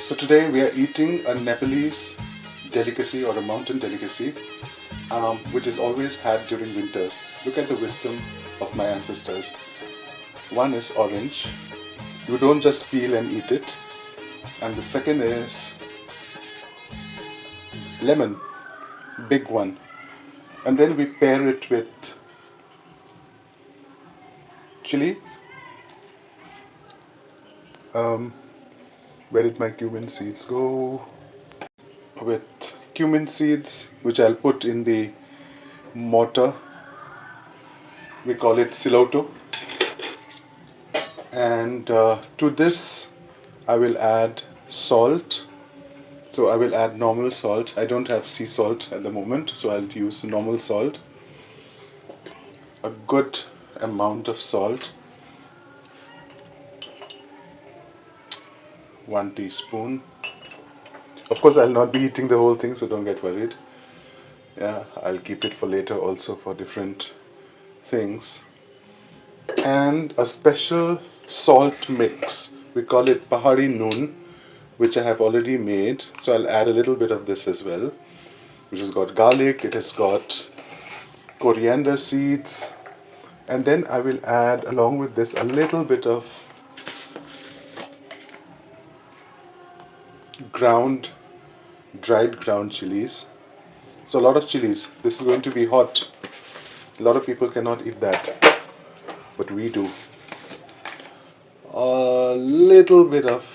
So today we are eating a Nepalese delicacy or a mountain delicacy which is always had during winters. Look at the wisdom of my ancestors. One is orange. You don't just peel and eat it. And the second is lemon, big one. And then we pair it with chili. Where did my cumin seeds go? With cumin seeds, which I'll put in the mortar. We call it siloto. And to this, I will add salt. So I will add normal salt. I don't have sea salt at the moment, so I'll use normal salt. A good amount of salt. 1 teaspoon. Of course, I'll not be eating the whole thing, so don't get worried. Yeah, I'll keep it for later also for different things. And a special salt mix. We call it Pahari Noon, which I have already made. So I'll add a little bit of this as well, which has got garlic, it has got coriander seeds, and then I will add along with this a little bit of dried ground chilies. So a lot of chilies. This is going to be hot. A lot of people cannot eat that, but we do. A little bit of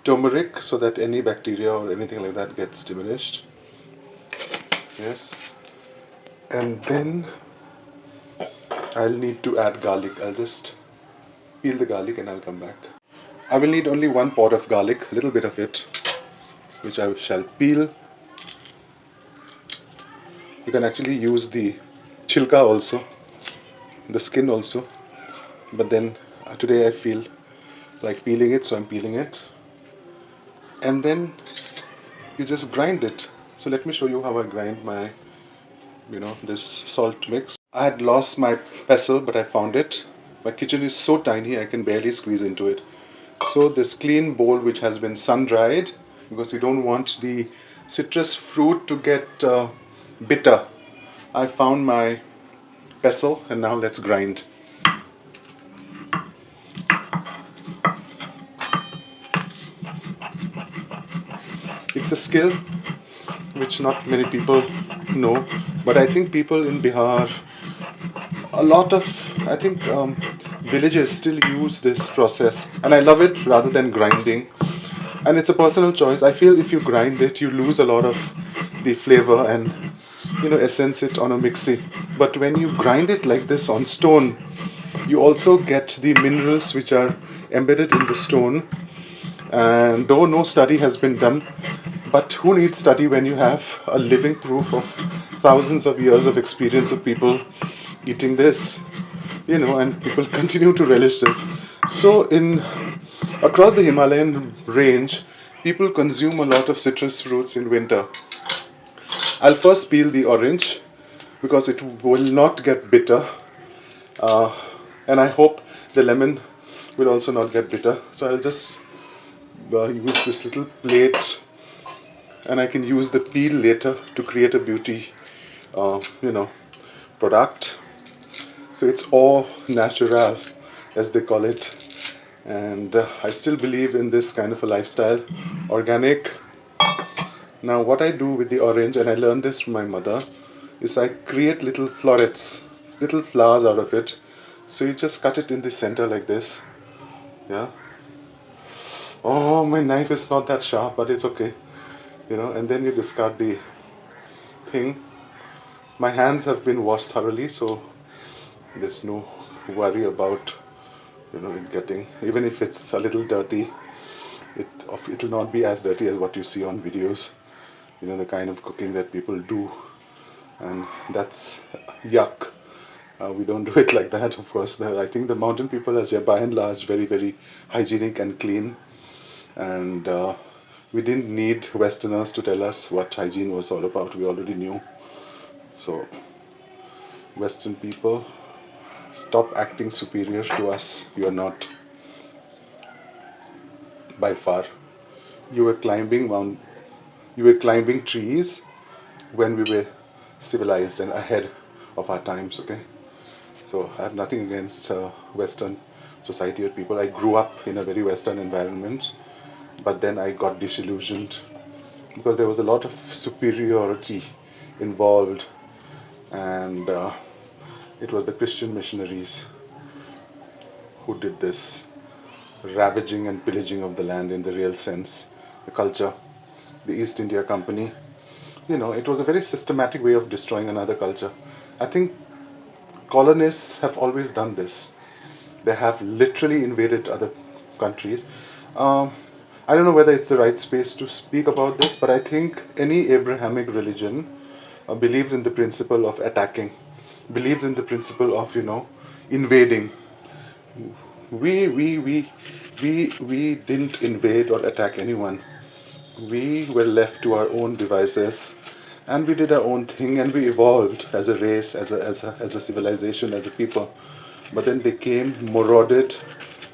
turmeric so that any bacteria or anything like that gets diminished. Yes. And then I'll need to add garlic. I'll just peel the garlic and I'll come back. I will need only 1 pot of garlic, a little bit of it, which I shall peel. You can actually use the chilka also, the skin also, but then today I feel like peeling it, so I'm peeling it. And then you just grind it. So let me show you how I grind my, this salt mix. I had lost my pestle, but I found it. My kitchen is so tiny I can barely squeeze into it. So this clean bowl which has been sun dried, because we don't want the citrus fruit to get bitter. I found my pestle and now let's grind. It's a skill which not many people know, but I think people in Bihar, a lot of, villages still use this process, and I love it rather than grinding. And it's a personal choice. I feel if you grind it, you lose a lot of the flavor and essence it on a mixie. But when you grind it like this on stone, you also get the minerals which are embedded in the stone. And though no study has been done, but who needs study when you have a living proof of thousands of years of experience of people eating this, and people continue to relish this. So across the Himalayan range, people consume a lot of citrus fruits in winter. I'll first peel the orange because it will not get bitter, and I hope the lemon will also not get bitter. So I'll just use this little plate, and I can use the peel later to create a beauty product. So it's all natural, as they call it, and I still believe in this kind of a lifestyle, organic. Now what I do with the orange, and I learned this from my mother, is I create little florets, little flowers out of it. So you just cut it in the center like this. Yeah. Oh, my knife is not that sharp, but it's okay. And then you discard the thing. My hands have been washed thoroughly, so there's no worry about it getting, even if it's a little dirty, it'll not be as dirty as what you see on videos, the kind of cooking that people do, and that's yuck. We don't do it like that, of course. I think the mountain people are by and large very, very hygienic and clean, and we didn't need Westerners to tell us what hygiene was all about. We already knew. So Western people, stop acting superior to us. You are not, by far. you were climbing you were climbing trees when we were civilized and ahead of our times. Okay, so I have nothing against Western society or people. I grew up in a very Western environment, but then I got disillusioned because there was a lot of superiority involved, and it was the Christian missionaries who did this ravaging and pillaging of the land in the real sense, the culture, the East India Company. It was a very systematic way of destroying another culture. I think colonists have always done this. They have literally invaded other countries. Um, I don't know whether it's the right space to speak about this, but I think any Abrahamic religion believes in the principle of attacking, believes in the principle of invading. We didn't invade or attack anyone. We were left to our own devices, and we did our own thing, and we evolved as a race, as a civilization, as a people. But then they came, marauded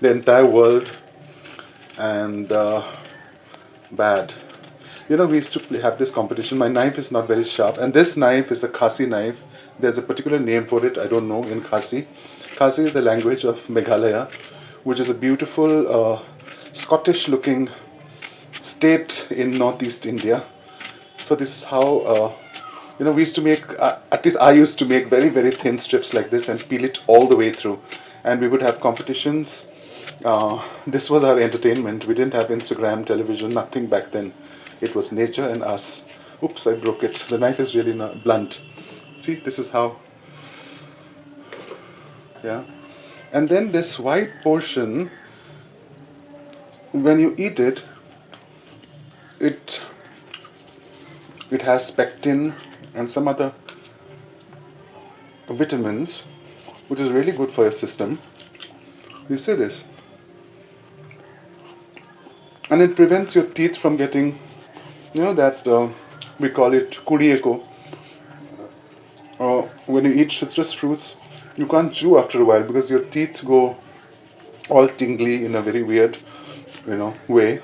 the entire world, and bad. We used to have this competition. My knife is not very sharp, and this knife is a Khasi knife. There's a particular name for it, I don't know, in Khasi. Khasi is the language of Meghalaya, which is a beautiful Scottish looking state in northeast India. So this is how we used to make. At least I used to make very very thin strips like this and peel it all the way through, and we would have competitions. This was our entertainment. We didn't have Instagram, television, nothing back then. It was nature and us. Oops, I broke it. The knife is really not blunt. See, this is how. Yeah, and then this white portion, when you eat it, it it has pectin and some other vitamins, which is really good for your system. You see this, and it prevents your teeth from getting, that we call it kurieko. When you eat citrus fruits, you can't chew after a while because your teeth go all tingly in a very weird, way.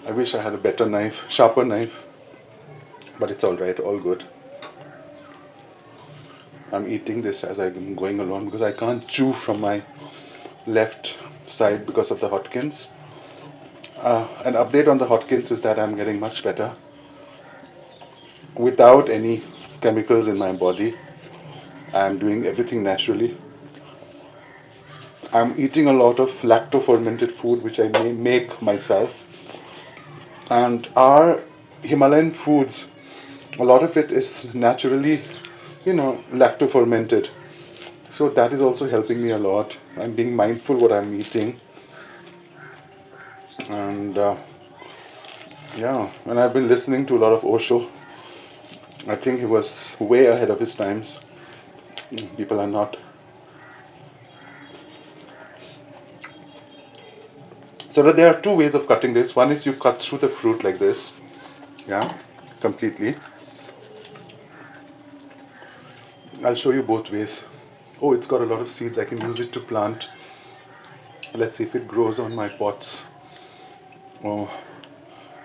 I wish I had a better knife, sharper knife, but it's all right, all good. I'm eating this as I'm going along because I can't chew from my left side because of the Hodgkins. An update on the Hodgkins is that I'm getting much better without any chemicals in my body. I'm doing everything naturally. I'm eating a lot of lacto-fermented food which I make myself. And our Himalayan foods, a lot of it is naturally, lacto-fermented. So that is also helping me a lot. I'm being mindful what I'm eating. And and I've been listening to a lot of Osho. I think he was way ahead of his times. People are not. So there are two ways of cutting this. One is you cut through the fruit like this. Yeah, completely. I'll show you both ways. Oh, it's got a lot of seeds. I can use it to plant. Let's see if it grows on my pots. Oh,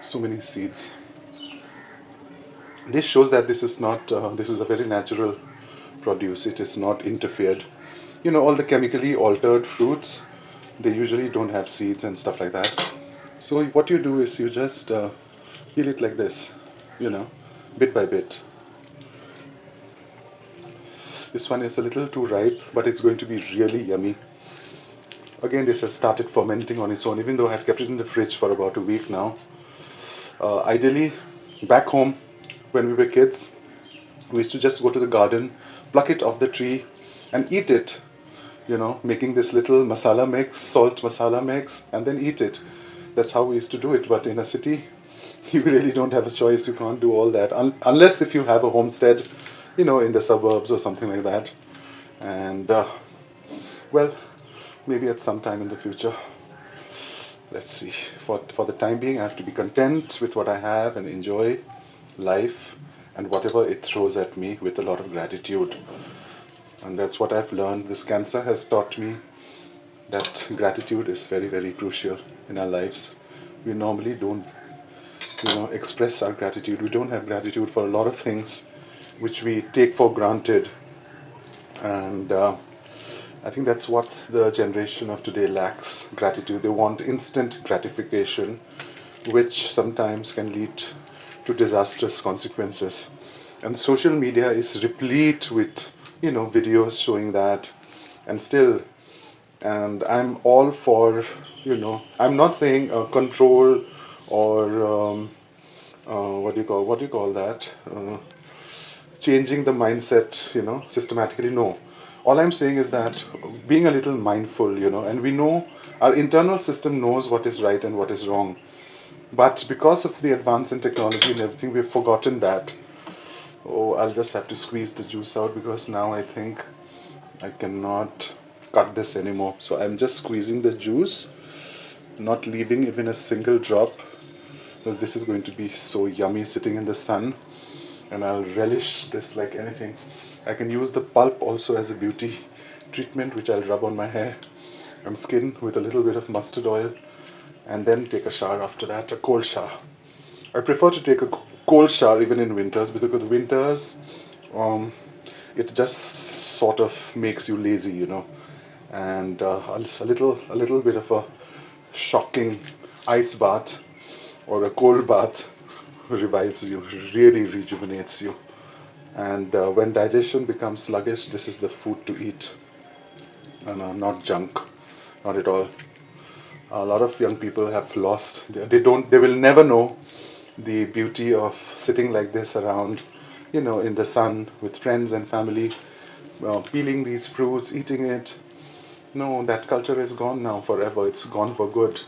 so many seeds. This shows that this is not, this is a very natural produce. It is not interfered. All the chemically altered fruits, they usually don't have seeds and stuff like that. So what you do is you just peel it like this, bit by bit. This one is a little too ripe, but it's going to be really yummy. Again, this has started fermenting on its own, even though I've kept it in the fridge for about a week now. Ideally, back home, when we were kids, we used to just go to the garden, pluck it off the tree, and eat it. Making this little masala mix, salt masala mix, and then eat it. That's how we used to do it. But in a city, you really don't have a choice. You can't do all that. Unless if you have a homestead, in the suburbs or something like that. And, well, maybe at some time in the future. Let's see. For the time being, I have to be content with what I have and enjoy life and whatever it throws at me with a lot of gratitude. And that's what I've learned. This cancer has taught me that gratitude is very, very crucial in our lives. We normally don't, express our gratitude. We don't have gratitude for a lot of things which we take for granted. And I think that's what's the generation of today lacks: gratitude. They want instant gratification, which sometimes can lead to disastrous consequences. And social media is replete with, videos showing that. And still, and I'm all for, I'm not saying control or what do you call that? Changing the mindset, systematically. No. All I'm saying is that being a little mindful, and we know our internal system knows what is right and what is wrong. But because of the advance in technology and everything, we've forgotten that. Oh, I'll just have to squeeze the juice out because now I think I cannot cut this anymore. So I'm just squeezing the juice, not leaving even a single drop, because this is going to be so yummy sitting in the sun, and I'll relish this like anything. I can use the pulp also as a beauty treatment, which I'll rub on my hair and skin with a little bit of mustard oil, and then take a shower after that, a cold shower. I prefer to take a cold shower even in winters, because the winters, it just sort of makes you lazy, and a little bit of a shocking ice bath or a cold bath revives you, really rejuvenates you. And when digestion becomes sluggish, this is the food to eat, and not junk, not at all. A lot of young people have lost. They will never know the beauty of sitting like this around, in the sun with friends and family, peeling these fruits, eating it. No, that culture is gone now forever. It's gone for good.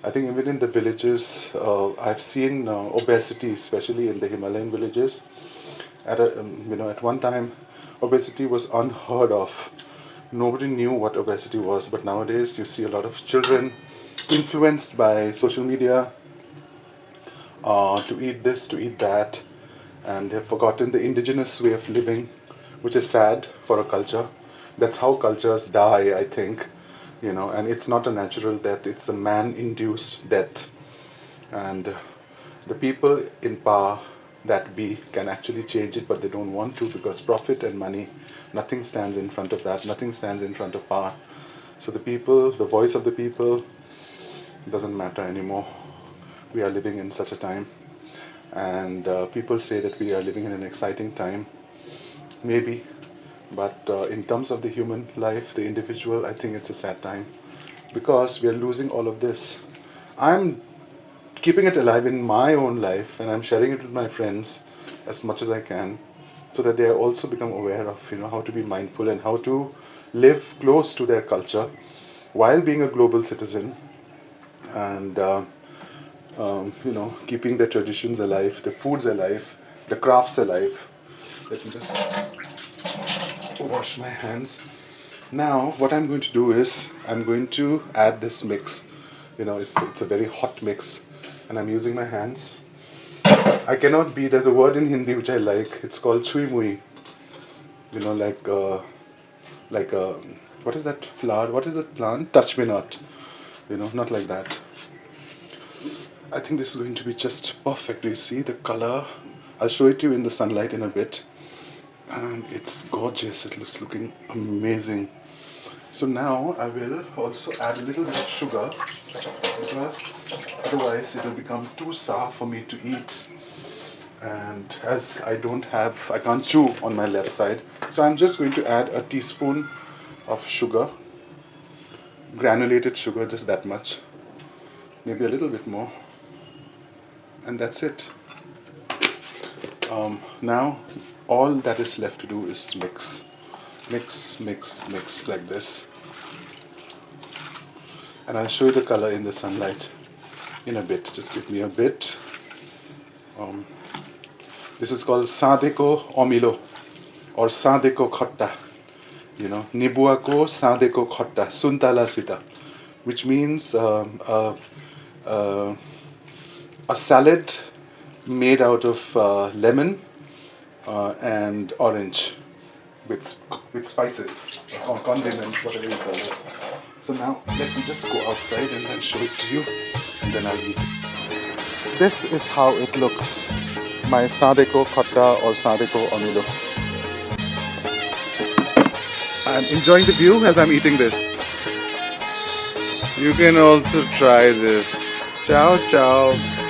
I think even in the villages, I've seen obesity, especially in the Himalayan villages. At one time, obesity was unheard of. Nobody knew what obesity was, but nowadays you see a lot of children influenced by social media to eat this, to eat that, and they've forgotten the indigenous way of living, which is sad for a culture. That's how cultures die, I think, and it's not a natural death, it's a man induced death. And the people in power that be can actually change it, but they don't want to, because profit and money, nothing stands in front of that, nothing stands in front of power. So the people, the voice of the people, doesn't matter anymore. We are living in such a time, and people say that we are living in an exciting time. Maybe, but in terms of the human life, the individual, I think it's a sad time, because we are losing all of this. I'm keeping it alive in my own life, and I'm sharing it with my friends as much as I can, so that they also become aware of how to be mindful and how to live close to their culture while being a global citizen, and keeping the traditions alive, the foods alive, the crafts alive. Let me just wash my hands. Now what I'm going to do is I'm going to add this mix. It's a very hot mix, and I'm using my hands. I cannot be, there's a word in Hindi which I like, it's called chui mui. Like what is that flower, what is that plant, touch me not, not like that. I think this is going to be just perfect. Do you see the color? I'll show it to you in the sunlight in a bit. And it's gorgeous. It looks looking amazing. So now I will also add a little bit of sugar, because otherwise it will become too sour for me to eat. And as I can't chew on my left side. So I'm just going to add a teaspoon of sugar, granulated sugar, just that much. Maybe a little bit more. And that's it. Now all that is left to do is mix like this, and I'll show you the color in the sunlight in a bit. Just give me a bit. This is called Sadeko Omilo or Sadeko Khotta, Nibuwa ko Sadeko Khotta Suntala Sita, which means a salad made out of lemon and orange with spices or condiments, whatever you call it. So now let me just go outside and then show it to you, and then I'll eat. This is how it looks. My Sadeko Khatta or Sadeko Onulo. I'm enjoying the view as I'm eating this. You can also try this. Ciao, ciao.